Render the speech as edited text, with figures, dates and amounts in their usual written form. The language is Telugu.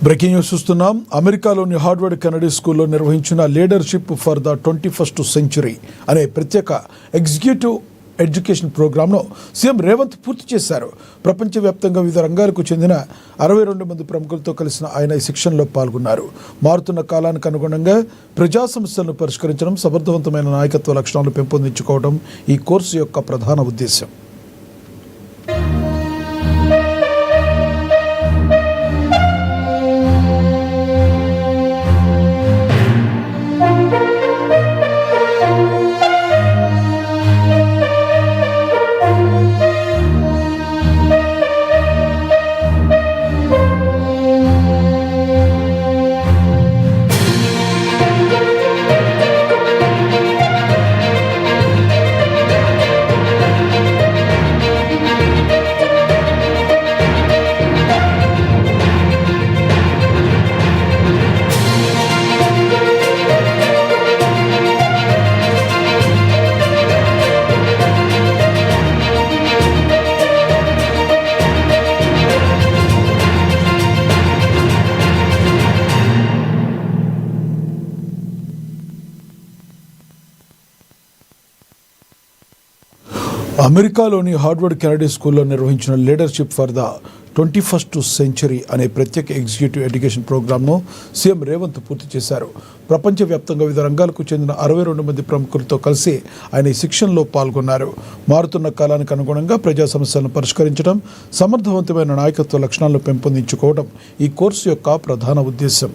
బ్రేకింగ్ న్యూస్ చూస్తున్నాం. అమెరికాలోని హార్వర్డ్ కెనడీ స్కూల్లో నిర్వహించిన leadership for the 21st century అనే ప్రత్యేక ఎగ్జిక్యూటివ్ ఎడ్యుకేషన్ ప్రోగ్రాంను సీఎం రేవంత్ పూర్తి చేశారు. ప్రపంచవ్యాప్తంగా వివిధ రంగాలకు చెందిన 62 మంది ప్రముఖులతో కలిసిన ఆయన ఈ శిక్షణలో పాల్గొన్నారు. మారుతున్న కాలానికి అనుగుణంగా ప్రజా సమస్యలను పరిష్కరించడం, సమర్థవంతమైన నాయకత్వ లక్షణాలను పెంపొందించుకోవడం ఈ కోర్సు యొక్క ప్రధాన ఉద్దేశం. అమెరికాలోని హార్వర్డ్ కెనడీ స్కూల్లో నిర్వహించిన leadership for the 21st century అనే ప్రత్యేక ఎగ్జిక్యూటివ్ ఎడ్యుకేషన్ ప్రోగ్రాంను సీఎం రేవంత్ పూర్తి చేశారు. ప్రపంచవ్యాప్తంగా వివిధ రంగాలకు చెందిన 62 మంది ప్రముఖులతో కలిసి ఆయన ఈ శిక్షణలో పాల్గొన్నారు. మారుతున్న కాలానికి అనుగుణంగా ప్రజా సమస్యలను పరిష్కరించడం, సమర్థవంతమైన నాయకత్వ లక్షణాలను పెంపొందించుకోవడం ఈ కోర్సు యొక్క ప్రధాన ఉద్దేశం.